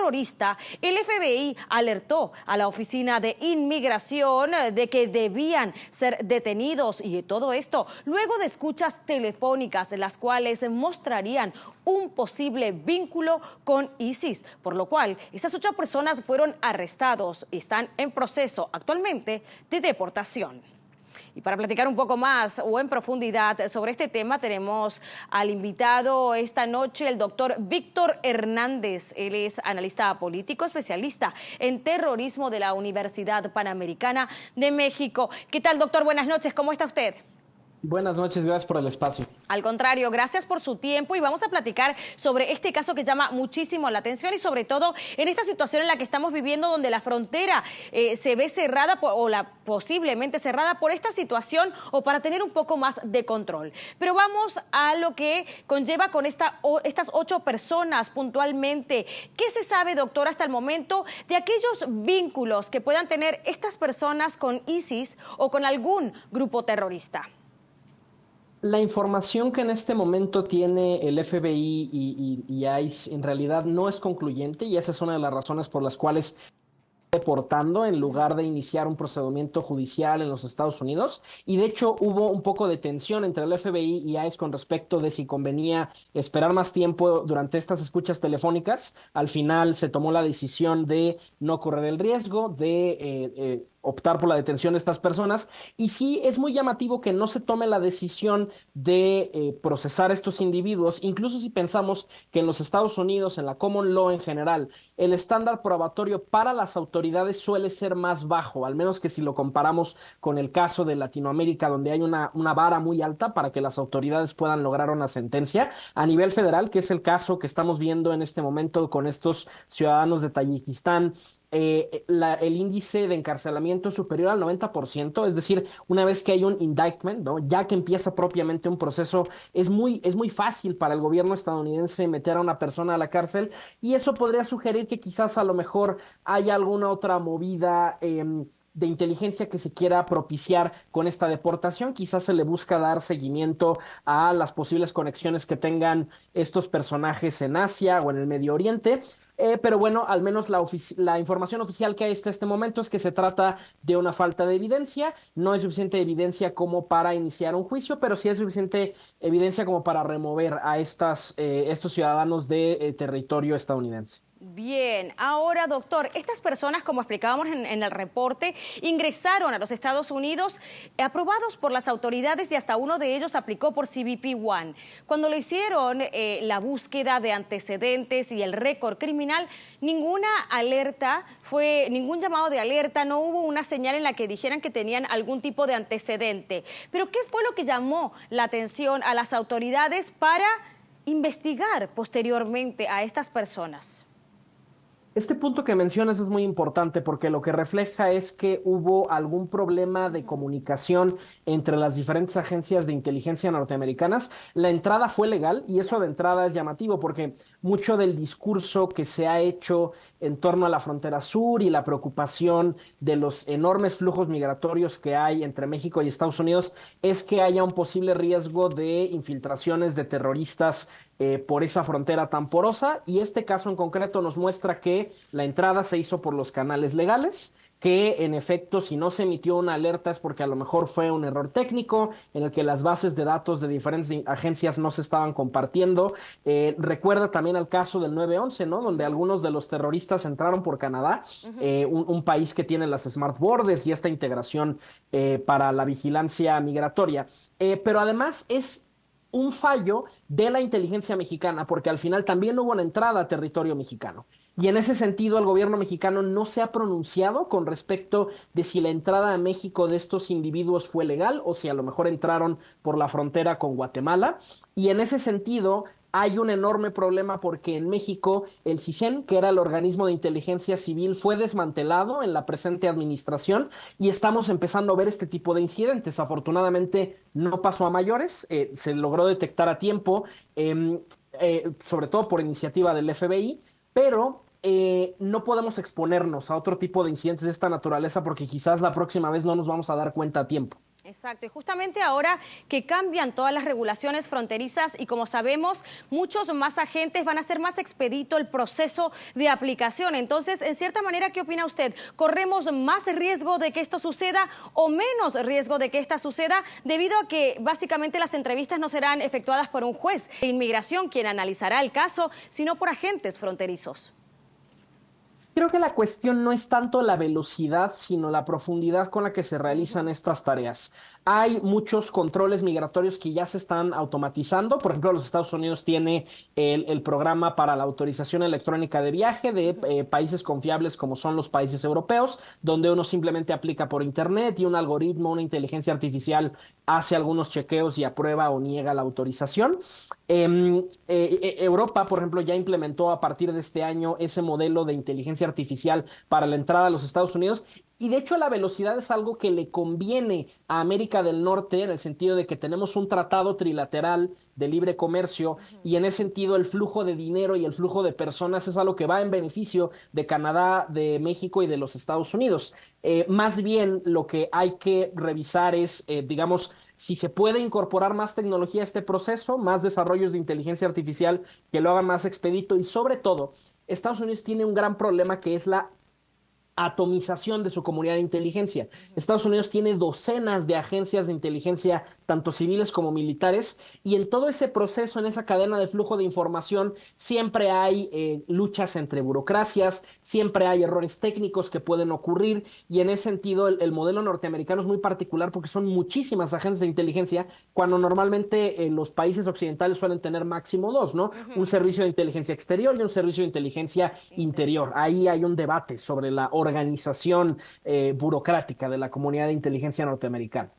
terrorista, el FBI alertó a la Oficina de Inmigración de que debían ser detenidos, y todo esto luego de escuchas telefónicas, las cuales mostrarían un posible vínculo con ISIS, por lo cual estas 8 personas fueron arrestados y están en proceso actualmente de deportación. Y para platicar un poco más o en profundidad sobre este tema, tenemos al invitado esta noche, el doctor Víctor Hernández. Él es analista político, especialista en terrorismo de la Universidad Panamericana de México. ¿Qué tal, doctor? Buenas noches, ¿cómo está usted? Buenas noches, gracias por el espacio. Al contrario, gracias por su tiempo y vamos a platicar sobre este caso que llama muchísimo la atención y sobre todo en esta situación en la que estamos viviendo, donde la frontera se ve cerrada posiblemente cerrada por esta situación o para tener un poco más de control. Pero vamos a lo que conlleva con estas 8 personas puntualmente. ¿Qué se sabe, doctor, hasta el momento de aquellos vínculos que puedan tener estas personas con ISIS o con algún grupo terrorista? La información que en este momento tiene el FBI y ICE en realidad no es concluyente, y esa es una de las razones por las cuales deportando en lugar de iniciar un procedimiento judicial en los Estados Unidos. Y de hecho hubo un poco de tensión entre el FBI y ICE con respecto de si convenía esperar más tiempo durante estas escuchas telefónicas. Al final se tomó la decisión de no correr el riesgo de optar por la detención de estas personas. Y sí es muy llamativo que no se tome la decisión de procesar a estos individuos, incluso si pensamos que en los Estados Unidos, en la common law en general, el estándar probatorio para las autoridades suele ser más bajo, al menos que si lo comparamos con el caso de Latinoamérica, donde hay una vara muy alta para que las autoridades puedan lograr una sentencia. A nivel federal, que es el caso que estamos viendo en este momento con estos ciudadanos de Tayikistán, el índice de encarcelamiento es superior al 90%, es decir, una vez que hay un indictment, ¿no? Ya que empieza propiamente un proceso, es muy fácil para el gobierno estadounidense meter a una persona a la cárcel, y eso podría sugerir que quizás a lo mejor haya alguna otra movida de inteligencia que se quiera propiciar con esta deportación. Quizás se le busca dar seguimiento a las posibles conexiones que tengan estos personajes en Asia o en el Medio Oriente. Pero bueno, al menos la información oficial que hay hasta este momento es que se trata de una falta de evidencia. No es suficiente evidencia como para iniciar un juicio, pero sí es suficiente evidencia como para remover a estos ciudadanos de territorio estadounidense. Bien, ahora, doctor, estas personas, como explicábamos en el reporte, ingresaron a los Estados Unidos aprobados por las autoridades y hasta uno de ellos aplicó por CBP One. Cuando lo hicieron, la búsqueda de antecedentes y el récord criminal, ninguna alerta ningún llamado de alerta, no hubo una señal en la que dijeran que tenían algún tipo de antecedente. Pero ¿qué fue lo que llamó la atención a las autoridades para investigar posteriormente a estas personas? Este punto que mencionas es muy importante porque lo que refleja es que hubo algún problema de comunicación entre las diferentes agencias de inteligencia norteamericanas. La entrada fue legal y eso de entrada es llamativo porque mucho del discurso que se ha hecho en torno a la frontera sur y la preocupación de los enormes flujos migratorios que hay entre México y Estados Unidos es que haya un posible riesgo de infiltraciones de terroristas por esa frontera tan porosa, y este caso en concreto nos muestra que la entrada se hizo por los canales legales, que en efecto si no se emitió una alerta es porque a lo mejor fue un error técnico en el que las bases de datos de diferentes agencias no se estaban compartiendo. Recuerda también al caso del 9/11, ¿no? Donde algunos de los terroristas entraron por Canadá, un país que tiene las Smart Borders y esta integración para la vigilancia migratoria. Pero además es un fallo de la inteligencia mexicana, porque al final también hubo una entrada a territorio mexicano. Y en ese sentido, el gobierno mexicano no se ha pronunciado con respecto de si la entrada a México de estos individuos fue legal o si a lo mejor entraron por la frontera con Guatemala. Y en ese sentido, hay un enorme problema porque en México el CISEN, que era el organismo de inteligencia civil, fue desmantelado en la presente administración y estamos empezando a ver este tipo de incidentes. Afortunadamente no pasó a mayores, se logró detectar a tiempo, sobre todo por iniciativa del FBI, pero no podemos exponernos a otro tipo de incidentes de esta naturaleza porque quizás la próxima vez no nos vamos a dar cuenta a tiempo. Exacto, y justamente ahora que cambian todas las regulaciones fronterizas y como sabemos, muchos más agentes van a hacer más expedito el proceso de aplicación. Entonces, en cierta manera, ¿qué opina usted? ¿Corremos más riesgo de que esto suceda o menos riesgo de que esto suceda debido a que básicamente las entrevistas no serán efectuadas por un juez de inmigración quien analizará el caso, sino por agentes fronterizos? Creo que la cuestión no es tanto la velocidad, sino la profundidad con la que se realizan estas tareas. Hay muchos controles migratorios que ya se están automatizando. Por ejemplo, los Estados Unidos tiene el programa para la autorización electrónica de viaje de países confiables como son los países europeos, donde uno simplemente aplica por internet y un algoritmo, una inteligencia artificial hace algunos chequeos y aprueba o niega la autorización. Europa, por ejemplo, ya implementó a partir de este año ese modelo de inteligencia artificial para la entrada a los Estados Unidos. Y de hecho la velocidad es algo que le conviene a América del Norte en el sentido de que tenemos un tratado trilateral de libre comercio y en ese sentido el flujo de dinero y el flujo de personas es algo que va en beneficio de Canadá, de México y de los Estados Unidos. Más bien lo que hay que revisar es, digamos, si se puede incorporar más tecnología a este proceso, más desarrollos de inteligencia artificial que lo hagan más expedito y sobre todo, Estados Unidos tiene un gran problema que es la atomización de su comunidad de inteligencia. Estados Unidos tiene docenas de agencias de inteligencia, tanto civiles como militares, y en todo ese proceso, en esa cadena de flujo de información, siempre hay luchas entre burocracias, siempre hay errores técnicos que pueden ocurrir, y en ese sentido el modelo norteamericano es muy particular porque son muchísimas agencias de inteligencia, cuando normalmente los países occidentales suelen tener máximo dos, ¿no? Un servicio de inteligencia exterior y un servicio de inteligencia interior. Ahí hay un debate sobre la organización burocrática de la comunidad de inteligencia norteamericana.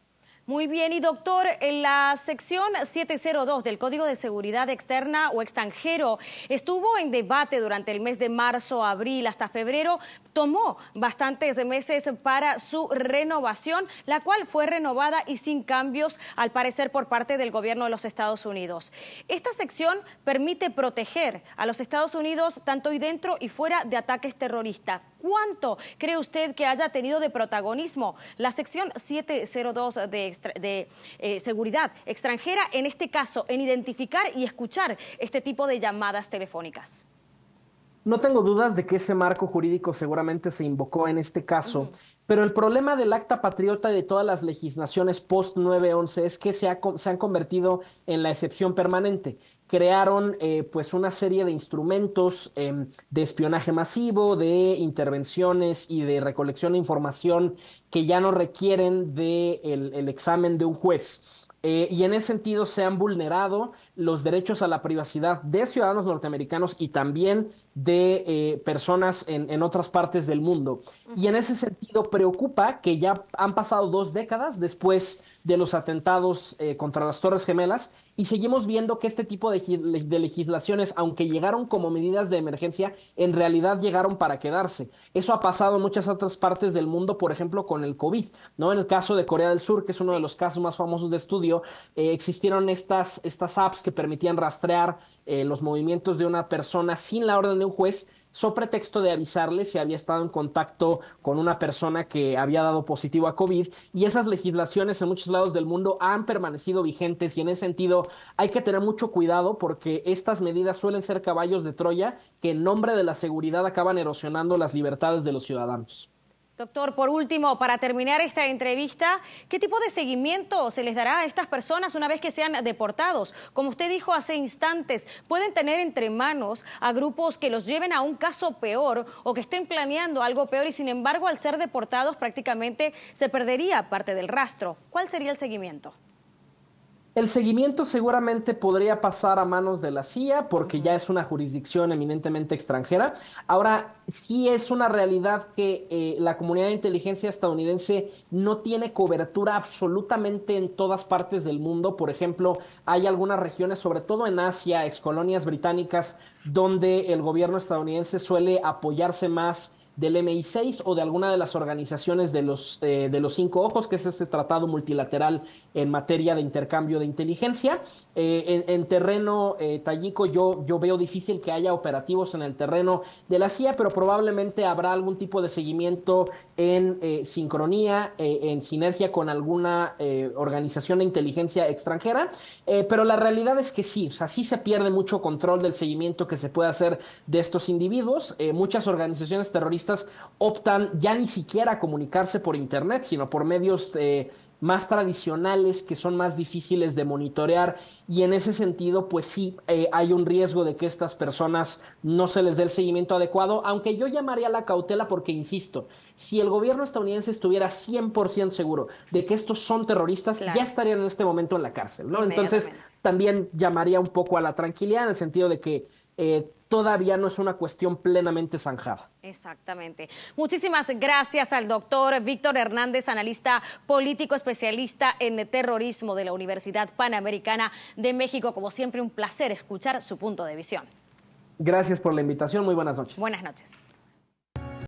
Muy bien, y doctor, en la sección 702 del Código de Seguridad Externa o Extranjero estuvo en debate durante el mes de marzo, abril hasta febrero, tomó bastantes meses para su renovación, la cual fue renovada y sin cambios al parecer por parte del gobierno de los Estados Unidos. Esta sección permite proteger a los Estados Unidos tanto y dentro y fuera de ataques terroristas. ¿Cuánto cree usted que haya tenido de protagonismo la sección 702 de seguridad extranjera, en este caso, en identificar y escuchar este tipo de llamadas telefónicas? No tengo dudas de que ese marco jurídico seguramente se invocó en este caso, pero el problema del Acta Patriota y de todas las legislaciones post 9/11 es que se han convertido en la excepción permanente. Crearon pues una serie de instrumentos de espionaje masivo, de intervenciones y de recolección de información que ya no requieren el examen de un juez. Y en ese sentido se han vulnerado los derechos a la privacidad de ciudadanos norteamericanos y también de personas en otras partes del mundo. Y en ese sentido preocupa que ya han pasado 2 décadas después de los atentados contra las Torres Gemelas y seguimos viendo que este tipo de legislaciones, aunque llegaron como medidas de emergencia, en realidad llegaron para quedarse. Eso ha pasado en muchas otras partes del mundo, por ejemplo, con el COVID, ¿no? En el caso de Corea del Sur, que es uno de los casos más famosos de estudio, existieron estas apps que permitían rastrear los movimientos de una persona sin la orden de un juez, so pretexto de avisarle si había estado en contacto con una persona que había dado positivo a COVID, y esas legislaciones en muchos lados del mundo han permanecido vigentes y en ese sentido hay que tener mucho cuidado porque estas medidas suelen ser caballos de Troya que en nombre de la seguridad acaban erosionando las libertades de los ciudadanos. Doctor, por último, para terminar esta entrevista, ¿qué tipo de seguimiento se les dará a estas personas una vez que sean deportados? Como usted dijo hace instantes, pueden tener entre manos a grupos que los lleven a un caso peor o que estén planeando algo peor y sin embargo al ser deportados prácticamente se perdería parte del rastro. ¿Cuál sería el seguimiento? El seguimiento seguramente podría pasar a manos de la CIA porque ya es una jurisdicción eminentemente extranjera. Ahora, sí es una realidad que la comunidad de inteligencia estadounidense no tiene cobertura absolutamente en todas partes del mundo. Por ejemplo, hay algunas regiones, sobre todo en Asia, excolonias británicas, donde el gobierno estadounidense suele apoyarse más del MI6 o de alguna de las organizaciones de los 5 ojos, que es este tratado multilateral en materia de intercambio de inteligencia. En terreno tayiko yo veo difícil que haya operativos en el terreno de la CIA, pero probablemente habrá algún tipo de seguimiento en sincronía, en sinergia con alguna organización de inteligencia extranjera, pero la realidad es que sí, o sea, sí se pierde mucho control del seguimiento que se puede hacer de estos individuos. Muchas organizaciones terroristas optan ya ni siquiera a comunicarse por internet, sino por medios más tradicionales que son más difíciles de monitorear, y en ese sentido pues sí hay un riesgo de que estas personas no se les dé el seguimiento adecuado, aunque yo llamaría a la cautela porque, insisto, si el gobierno estadounidense estuviera 100% seguro de que estos son terroristas, Claro. ya estarían en este momento en la cárcel, ¿no? Entonces también llamaría un poco a la tranquilidad en el sentido de que todavía no es una cuestión plenamente zanjada. Exactamente. Muchísimas gracias al doctor Víctor Hernández, analista político especialista en terrorismo de la Universidad Panamericana de México. Como siempre, un placer escuchar su punto de visión. Gracias por la invitación. Muy buenas noches. Buenas noches.